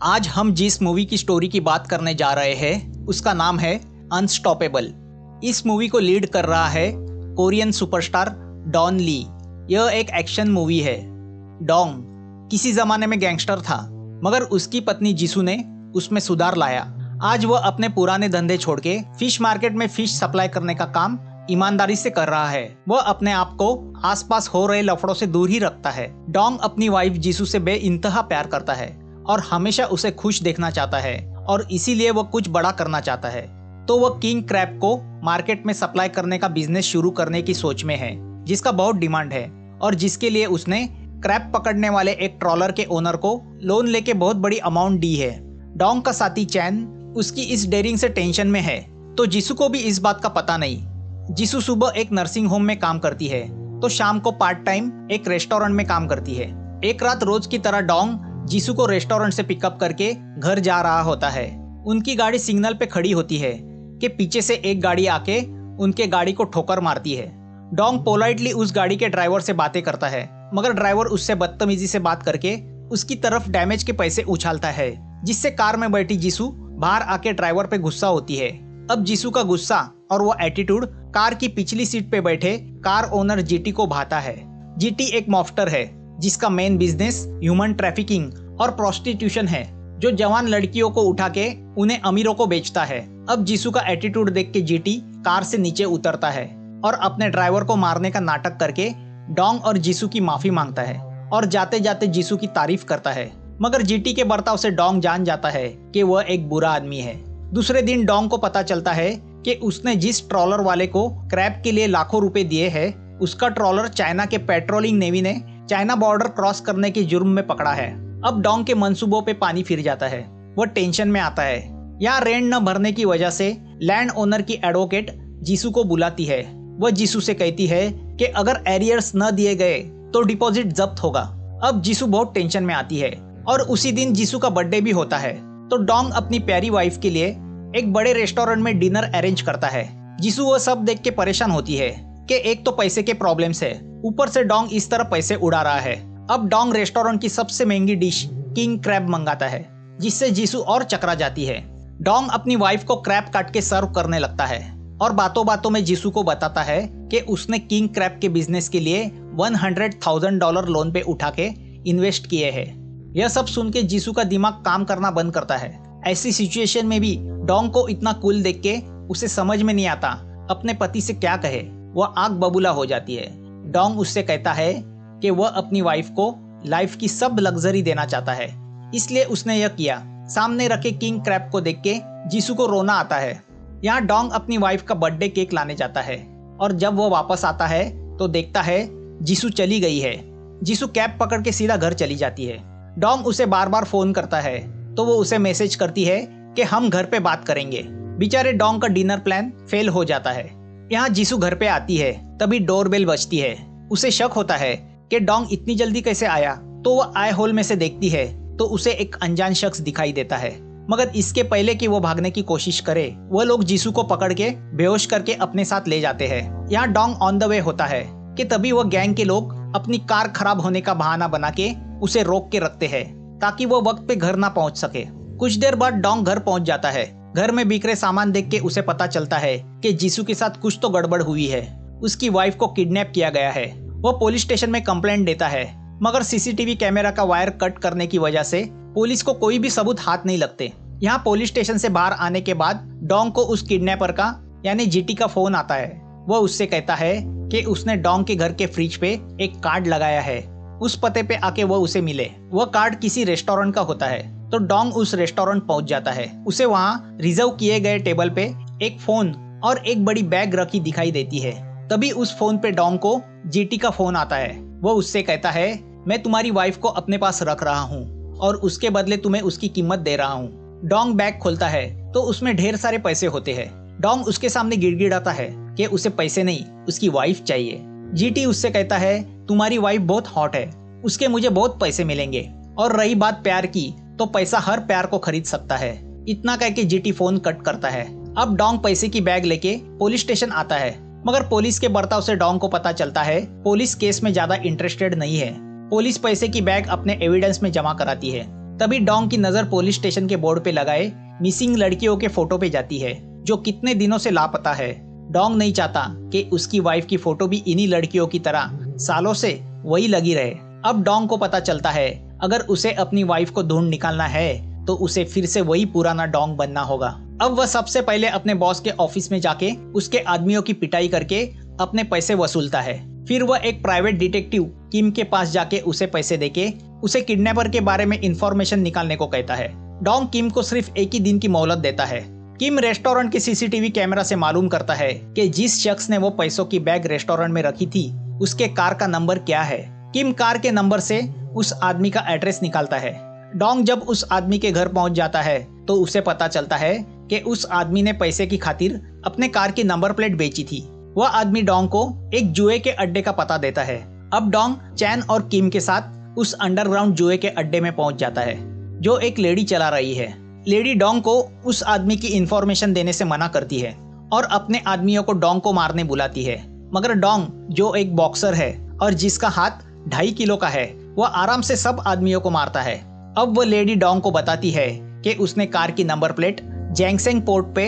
आज हम जिस मूवी की स्टोरी की बात करने जा रहे हैं उसका नाम है अनस्टॉपेबल। इस मूवी को लीड कर रहा है कोरियन सुपरस्टार डॉन ली। यह एक एक्शन मूवी है। डोंग किसी जमाने में गैंगस्टर था, मगर उसकी पत्नी जिसू ने उसमें सुधार लाया। आज वह अपने पुराने धंधे छोड़ के फिश मार्केट में फिश सप्लाई करने का काम ईमानदारी से कर रहा है। वह अपने आप को आसपास हो रहे लफड़ों से दूर ही रखता है। डोंग अपनी वाइफ जिसू से बेइंतहा प्यार करता है और हमेशा उसे खुश देखना चाहता है, और इसीलिए वह कुछ बड़ा करना चाहता है। तो वह किंग क्रैब को मार्केट में सप्लाई करने का बिजनेस शुरू करने की सोच में है, जिसका बहुत डिमांड है और जिसके लिए उसने क्रैब पकड़ने वाले एक ट्रॉलर के ओनर को लोन लेके बहुत बड़ी अमाउंट दी है। डोंग का साथी चैन उसकी इस डेयरिंग से टेंशन में है, तो जिसू को भी इस बात का पता नहीं। जिसू सुबह एक नर्सिंग होम में काम करती है, तो शाम को पार्ट टाइम एक रेस्टोरेंट में काम करती है। एक रात रोज की तरह डोंग जिसू को रेस्टोरेंट से पिकअप करके घर जा रहा होता है। उनकी गाड़ी सिग्नल पे खड़ी होती है कि पीछे से एक गाड़ी आके उनके गाड़ी को ठोकर मारती है। डोंग पोलाइटली उस गाड़ी के ड्राइवर से बातें करता है, मगर ड्राइवर उससे बदतमीजी से बात करके उसकी तरफ डैमेज के पैसे उछालता है, जिससे कार में बैठी जिसू बाहर आके ड्राइवर पे गुस्सा होती है। अब जिसू का गुस्सा और वो एटीट्यूड कार की पिछली सीट पे बैठे कार ओनर जीटी को भाता है। जीटी एक मॉफ्टर है जिसका मेन बिजनेस ह्यूमन ट्रैफिकिंग और प्रोस्टिट्यूशन है, जो जवान लड़कियों को उठा के उन्हें अमीरों को बेचता है। अब जिसू का एटीट्यूड देख के जीटी कार से नीचे उतरता है और अपने ड्राइवर को मारने का नाटक करके डोंग और जिसू की माफी मांगता है और जाते जाते जिसू की तारीफ करता है। मगर जीटी के बर्ताव से डोंग जान जाता है कि वह एक बुरा आदमी है। दूसरे दिन डोंग को पता चलता है कि उसने जिस ट्रॉलर वाले को क्रैब के लिए लाखों रुपए दिए हैं, उसका ट्रॉलर चाइना के पेट्रोलिंग नेवी ने चाइना बॉर्डर क्रॉस करने के जुर्म में पकड़ा है। अब डोंग के मंसूबों पे पानी फिर जाता है। वह टेंशन में आता है। यहाँ रेंट न भरने की वजह से लैंड ओनर की एडवोकेट जिसू को बुलाती है। वह जिसू से कहती है कि अगर एरियर्स न दिए गए तो डिपॉजिट जब्त होगा। अब जिसू बहुत टेंशन में आती है और उसी दिन जिसू का बर्थडे भी होता है। तो डोंग अपनी प्यारी वाइफ के लिए एक बड़े रेस्टोरेंट में डिनर अरेंज करता है। जिसू वो सब देख के परेशान होती है कि एक तो पैसे के प्रॉब्लम्स है, ऊपर से डोंग इस तरह पैसे उड़ा रहा है। अब डोंग रेस्टोरेंट की सबसे महंगी डिश किंग क्रैब मंगाता है, जिससे जिसू और चकरा जाती है। डोंग अपनी वाइफ को क्रैब काट के सर्व करने लगता है और बातों बातों में जिसू को बताता है कि उसने किंग क्रैब के बिजनेस के लिए $100,000 लोन पे उठा के इन्वेस्ट किए हैं। यह सब सुन के जिसू का दिमाग काम करना बंद करता है। ऐसी सिचुएशन में भी डोंग को इतना कूल देख के उसे समझ में नहीं आता अपने पति से क्या कहे। वह आग बबूला हो जाती है। डोंग उससे कहता है कि वह अपनी वाइफ को लाइफ की सब लग्जरी देना चाहता है, इसलिए उसने यह किया। सामने रखे किंग क्रैब को देख के जिसू को रोना आता है। यहाँ डोंग अपनी वाइफ का बर्थडे केक लाने जाता है और जब वह वापस आता है तो देखता है जिसू चली गई है। जिसू कैब पकड़ के सीधा घर चली जाती है। डोंग उसे बार बार फोन करता है तो वो उसे मैसेज करती है कि हम घर पे बात करेंगे। बेचारे डोंग का डिनर प्लान फेल हो जाता है। यहाँ जिसू घर पे आती है, तभी डोरबेल बजती है। उसे शक होता है कि डोंग इतनी जल्दी कैसे आया, तो वह आई होल में से देखती है तो उसे एक अनजान शख्स दिखाई देता है। मगर इसके पहले कि वो भागने की कोशिश करे, वह लोग जिसू को पकड़ के बेहोश करके अपने साथ ले जाते हैं। यहाँ डोंग ऑन द वे होता है कि तभी वह गैंग के लोग अपनी कार खराब होने का बहाना बना के उसे रोक के रखते हैं ताकि वो वक्त पे घर ना पहुंच सके। कुछ देर बाद डोंग घर पहुंच जाता है। घर में बिखरे सामान देख के उसे पता चलता है कि जिसू के साथ कुछ तो गड़बड़ हुई है। उसकी वाइफ को किडनैप किया गया है। वो पुलिस स्टेशन में कंप्लेंट देता है, मगर सीसीटीवी कैमरा का वायर कट करने की वजह से पुलिस को कोई भी सबूत हाथ नहीं लगते। यहाँ पुलिस स्टेशन से बाहर आने के बाद डोंग को उस किडनैपर का यानी जीटी का फोन आता है। वह उससे कहता है कि उसने डोंग के घर के फ्रिज पे एक कार्ड लगाया है, उस पते पे आके वो उसे मिले। वह कार्ड किसी रेस्टोरेंट का होता है। तो डोंग उस रेस्टोरेंट पहुंच जाता है। उसे वहाँ रिजर्व किए गए टेबल पे एक फोन और एक बड़ी बैग रखी दिखाई देती है। तभी उस फोन पे डोंग को जीटी का फोन आता है। वो उससे कहता है, मैं तुम्हारी वाइफ को अपने पास रख रहा हूँ और उसके बदले तुम्हें उसकी कीमत दे रहा हूँ। डोंग बैग खोलता है तो उसमें ढेर सारे पैसे होते हैं। डोंग उसके सामने गिड़गिड़ाता है कि उसे पैसे नहीं, उसकी वाइफ चाहिए। जीटी उससे कहता है, तुम्हारी वाइफ बहुत हॉट है, उसके मुझे बहुत पैसे मिलेंगे, और रही बात प्यार की तो पैसा हर प्यार को खरीद सकता है। इतना कह के जीटी फोन कट करता है। अब डोंग पैसे की बैग लेके पुलिस स्टेशन आता है, मगर पुलिस के बर्ताव से डोंग को पता चलता है पुलिस केस में ज्यादा इंटरेस्टेड नहीं है। पुलिस पैसे की बैग अपने एविडेंस में जमा कराती है। तभी डोंग की नजर पुलिस स्टेशन के बोर्ड पे लगाए मिसिंग लड़कियों के फोटो पे जाती है जो कितने दिनों से लापता है। डोंग नहीं चाहता कि उसकी वाइफ की फोटो भी इन्हीं लड़कियों की तरह सालों से वही लगी रहे। अब डोंग को पता चलता है अगर उसे अपनी वाइफ को ढूंढ निकालना है तो उसे फिर से वही पुराना डोंग बनना होगा। अब वह सबसे पहले अपने बॉस के ऑफिस में जाके उसके आदमियों की पिटाई करके अपने पैसे वसूलता है। फिर वह एक प्राइवेट डिटेक्टिव किम के पास जाके उसे पैसे देके उसे किडनैपर के बारे में इंफॉर्मेशन निकालने को कहता है। डोंग किम को सिर्फ एक ही दिन की मोहलत देता है। किम रेस्टोरेंट के सीसीटीवी कैमरा से मालूम करता है कि जिस शख्स ने वो पैसों की बैग रेस्टोरेंट में रखी थी उसके कार का नंबर क्या है। किम कार के नंबर से उस आदमी का एड्रेस निकालता है। डोंग जब उस आदमी के घर पहुंच जाता है तो उसे पता चलता है कि उस आदमी ने पैसे की खातिर अपने कार की नंबर प्लेट बेची थी। वह आदमी डोंग को एक जुए के अड्डे का पता देता है। अब डोंग चैन और किम के साथ उस अंडरग्राउंड जुए के अड्डे में पहुंच जाता है जो एक लेडी चला रही है। लेडी डोंग को उस आदमी की इंफॉर्मेशन देने से मना करती है और अपने आदमियों को डोंग को मारने बुलाती है, मगर डोंग जो एक बॉक्सर है और जिसका हाथ 2.5 किलो का है वह आराम से सब आदमियों को मारता है। अब वह लेडी डोंग को बताती है कि उसने कार की नंबर प्लेट जैंगसेंग पोर्ट पे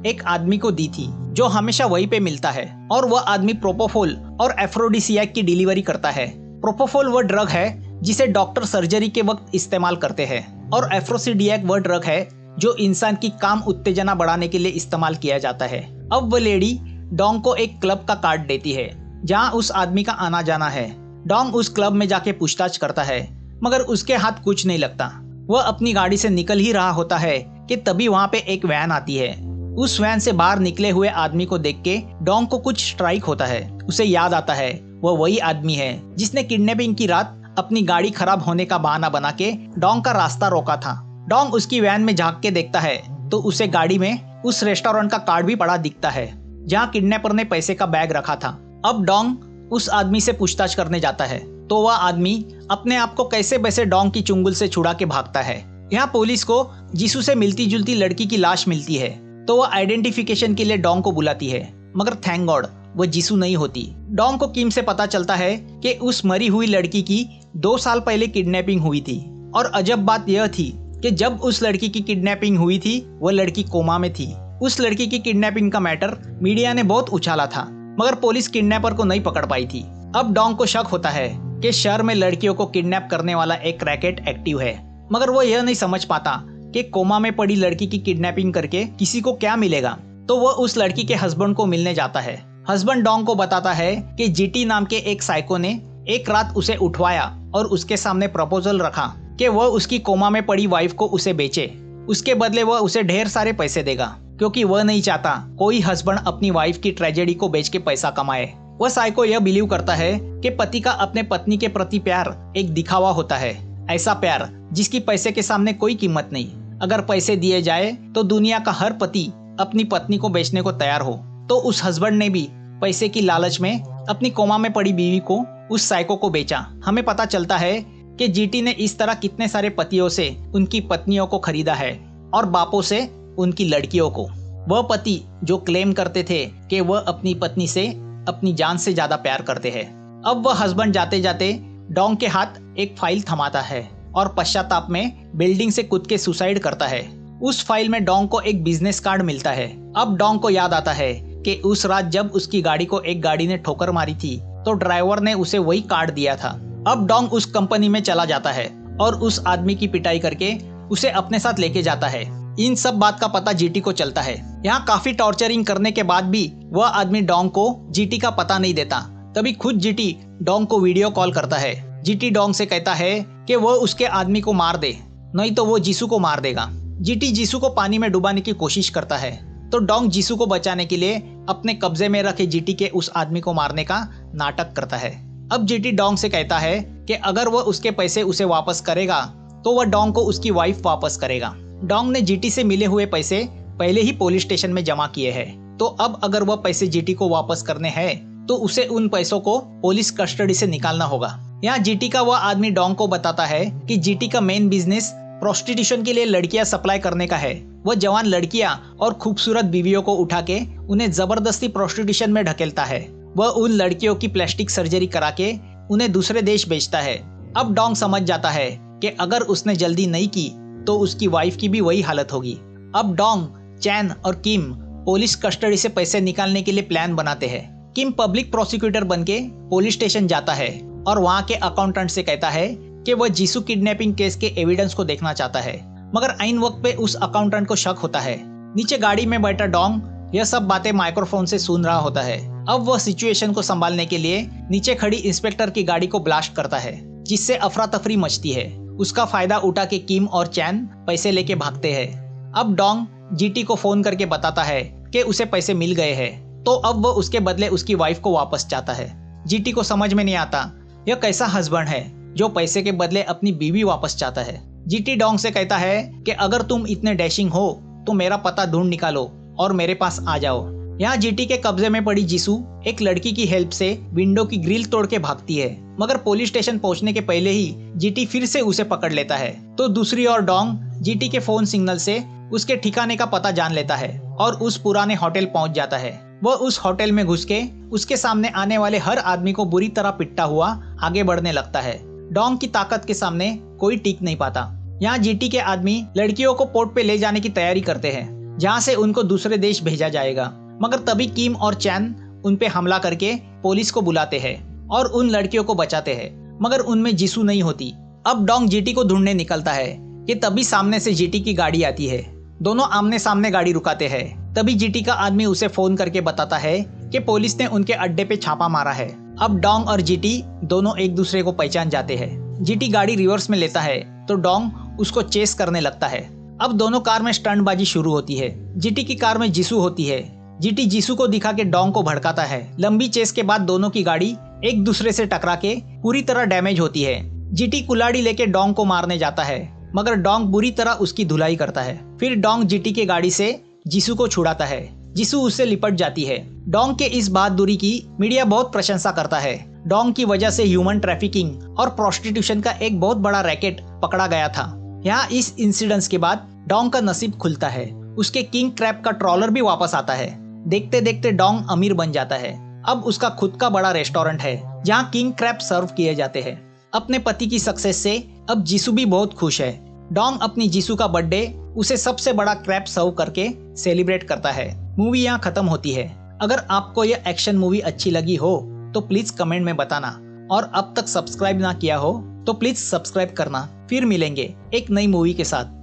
एक आदमी को दी थी जो हमेशा वहीं पे मिलता है और वह आदमी प्रोपोफोल और एफ्रोडिसियाक की डिलीवरी करता है। प्रोपोफोल वह ड्रग है जिसे डॉक्टर सर्जरी के वक्त इस्तेमाल करते हैं और एफ्रोसिडियाक वह ड्रग है जो इंसान की काम उत्तेजना बढ़ाने के लिए इस्तेमाल किया जाता है। अब वह लेडी डोंग को एक क्लब का कार्ड देती है जहां उस आदमी का आना जाना है। डोंग उस क्लब में जाके पूछताछ करता है मगर उसके हाथ कुछ नहीं लगता। वह अपनी गाड़ी से निकल ही रहा होता है कि तभी वहां पे एक वैन आती है। उस वैन से बाहर निकले हुए आदमी को देख के डोंग को कुछ स्ट्राइक होता है। उसे याद आता है वह वही आदमी है जिसने किडनैपिंग की रात अपनी गाड़ी खराब होने का बहाना बना के डोंग का रास्ता रोका था। डोंग उसकी वैन में झांक के देखता है तो उसे गाड़ी में उस रेस्टोरेंट का कार्ड भी पड़ा दिखता है जहाँ किडनैपर ने पैसे का बैग रखा था। अब डोंग उस आदमी से पूछताछ करने जाता है तो वह आदमी अपने आप को कैसे वैसे डोंग की चुंगल से छुड़ा के भागता है। यहाँ पुलिस को जीसू से मिलती जुलती लड़की की लाश मिलती है तो वह आइडेंटिफिकेशन के लिए डोंग को बुलाती है, मगर थैंक गॉड वह जीसू नहीं होती। डोंग को किम से पता चलता है कि उस मरी हुई लड़की की 2 साल पहले किडनैपिंग हुई थी और अजब बात यह थी कि जब उस लड़की की किडनैपिंग हुई थी वह लड़की कोमा में थी। उस लड़की की किडनैपिंग का मैटर मीडिया ने बहुत उछाला था मगर पुलिस किडनैपर को नहीं पकड़ पाई थी। अब डोंग को शक होता है कि शहर में लड़कियों को किडनैप करने वाला एक रैकेट एक्टिव है, मगर वो यह नहीं समझ पाता कि कोमा में पड़ी लड़की की किडनैपिंग करके किसी को क्या मिलेगा। तो वह उस लड़की के हस्बैंड को मिलने जाता है। हस्बैंड डोंग को बताता है कि जीटी नाम के एक साइको ने एक रात उसे उठवाया और उसके सामने प्रपोजल रखा कि वह उसकी कोमा में पड़ी वाइफ को उसे बेचे, उसके बदले वह उसे ढेर सारे पैसे देगा क्योंकि वह नहीं चाहता कोई हस्बैंड अपनी वाइफ की ट्रेजेडी को बेच के पैसा कमाए। वह साइको यह बिलीव करता है कि पति का अपने पत्नी के प्रति प्यार एक दिखावा होता है, ऐसा प्यार जिसकी पैसे के सामने कोई कीमत नहीं। अगर पैसे दिए जाए तो दुनिया का हर पति अपनी पत्नी को बेचने को तैयार हो। तो उस हस्बैंड ने भी पैसे की लालच में अपनी कोमा में पड़ी बीवी को उस साइको को बेचा। हमें पता चलता है कि जीटी ने इस तरह कितने सारे पतियों से उनकी पत्नियों को खरीदा है और बापों से उनकी लड़कियों को। वह पति जो क्लेम करते थे कि वह अपनी पत्नी से अपनी जान से ज्यादा प्यार करते हैं। अब वह हस्बैंड जाते जाते डोंग के हाथ एक फाइल थमाता है और पश्चाताप में बिल्डिंग से कूद के सुसाइड करता है। उस फाइल में डोंग को एक बिजनेस कार्ड मिलता है। अब डोंग को याद आता है कि उस रात जब उसकी गाड़ी को एक गाड़ी ने ठोकर मारी थी तो ड्राइवर ने उसे वही कार्ड दिया था। अब डोंग उस कंपनी में चला जाता है और उस आदमी की पिटाई करके उसे अपने साथ लेके जाता है। इन सब बात का पता जीटी को चलता है। यहाँ काफी टॉर्चरिंग करने के बाद भी वह आदमी डोंग को जीटी का पता नहीं देता। तभी खुद जीटी डोंग को वीडियो कॉल करता है। जीटी डोंग से कहता है कि वह उसके आदमी को मार दे, नहीं तो वो जीसू को मार देगा। जीटी जीसू को पानी में डुबाने की कोशिश करता है तो डोंग जीसू को बचाने के लिए अपने कब्जे में रखे जीटी के उस आदमी को मारने का नाटक करता है। अब जीटी डोंग से कहता है कि अगर वह उसके पैसे उसे वापस करेगा तो वह डोंग को उसकी वाइफ वापस करेगा। डोंग ने जीटी से मिले हुए पैसे पहले ही पुलिस स्टेशन में जमा किए हैं, तो अब अगर वह पैसे जीटी को वापस करने हैं तो उसे उन पैसों को पुलिस कस्टडी से निकालना होगा। यहाँ जीटी का वह आदमी डोंग को बताता है कि जीटी का मेन बिजनेस प्रोस्टिट्यूशन के लिए लड़कियां सप्लाई करने का है। वह जवान लड़कियां और खूबसूरत बीवियों को उठा के उन्हें जबरदस्ती प्रोस्टिट्यूशन में ढकेलता है। वह उन लड़कियों की प्लास्टिक सर्जरी करा के उन्हें दूसरे देश बेचता है। अब डोंग समझ जाता है कि अगर उसने जल्दी नहीं की तो उसकी वाइफ की भी वही हालत होगी। अब डोंग, चैन और किम पुलिस कस्टडी से पैसे निकालने के लिए प्लान बनाते हैं। किम पब्लिक प्रोसिक्यूटर बनके पुलिस स्टेशन जाता है और वहाँ के अकाउंटेंट से कहता है कि वह जीसू किडनैपिंग केस के एविडेंस को देखना चाहता है, मगर आइन वक्त पे उस अकाउंटेंट को शक होता है। नीचे गाड़ी में बैठा डोंग यह सब बातें माइक्रोफोन से सुन रहा होता है। अब वह सिचुएशन को संभालने के लिए नीचे खड़ी इंस्पेक्टर की गाड़ी को ब्लास्ट करता है, जिससे अफरा तफरी मचती है। उसका फायदा उठा के किम और चैन पैसे लेके भागते हैं। अब डोंग जीटी को फोन करके बताता है कि उसे पैसे मिल गए हैं, तो अब वह उसके बदले उसकी वाइफ को वापस चाहता है। जीटी को समझ में नहीं आता यह कैसा हस्बैंड है जो पैसे के बदले अपनी बीवी वापस चाहता है। जीटी डोंग से कहता है कि अगर तुम इतने डैशिंग हो तो मेरा पता ढूंढ निकालो और मेरे पास आ जाओ। यहाँ जीटी के कब्जे में पड़ी जीसू एक लड़की की हेल्प से विंडो की ग्रिल तोड़ के भागती है, मगर पुलिस स्टेशन पहुंचने के पहले ही जीटी फिर से उसे पकड़ लेता है। तो दूसरी ओर डोंग जीटी के फोन सिग्नल से उसके ठिकाने का पता जान लेता है और उस पुराने होटल पहुंच जाता है। वह उस होटल में घुस के उसके सामने आने वाले हर आदमी को बुरी तरह पिटता हुआ आगे बढ़ने लगता है। डोंग की ताकत के सामने कोई टिक नहीं पाता। यहाँ जीटी के आदमी लड़कियों को पोर्ट पे ले जाने की तैयारी करते हैं, जहाँ से उनको दूसरे देश भेजा जाएगा, मगर तभी किम और चैन उन पे हमला करके पुलिस को बुलाते हैं और उन लड़कियों को बचाते हैं, मगर उनमें जीसू नहीं होती। अब डोंग जीटी को ढूंढने निकलता है कि तभी सामने से जीटी की गाड़ी आती है। दोनों आमने सामने गाड़ी रुकाते हैं। तभी जीटी का आदमी उसे फोन करके बताता है कि पुलिस ने उनके अड्डे पे छापा मारा है। अब डोंग और जीटी दोनों एक दूसरे को पहचान जाते हैं। जीटी गाड़ी रिवर्स में लेता है तो डोंग उसको चेस करने लगता है। अब दोनों कार में स्टंटबाजी शुरू होती है। जीटी की कार में जीसू होती है। जीटी जीसू को दिखा के डोंग को भड़काता है। लंबी चेस के बाद दोनों की गाड़ी एक दूसरे से टकरा के पूरी तरह डैमेज होती है। जीटी कुल्हाड़ी लेके डोंग को मारने जाता है, मगर डोंग बुरी तरह उसकी धुलाई करता है। फिर डोंग जीटी के गाड़ी से जीसू को छुड़ाता है। जीसू उससे लिपट जाती है। डोंग के इस बहादुरी की मीडिया बहुत प्रशंसा करता है। डोंग की वजह से ह्यूमन ट्रैफिकिंग और प्रोस्टिट्यूशन का एक बहुत बड़ा रैकेट पकड़ा गया था। यहाँ इस इंसिडेंस के बाद डोंग का नसीब खुलता है। उसके किंग क्रैब का ट्रॉलर भी वापस आता है। देखते देखते डोंग अमीर बन जाता है। अब उसका खुद का बड़ा रेस्टोरेंट है जहाँ किंग क्रैब सर्व किए जाते हैं। अपने पति की सक्सेस से अब जीसू भी बहुत खुश है। डोंग अपनी जीसू का बर्थडे उसे सबसे बड़ा क्रैब सर्व करके सेलिब्रेट करता है। मूवी यहाँ खत्म होती है। अगर आपको यह एक्शन मूवी अच्छी लगी हो तो प्लीज कमेंट में बताना, और अब तक सब्सक्राइब ना किया हो तो प्लीज सब्सक्राइब करना। फिर मिलेंगे एक नई मूवी के साथ।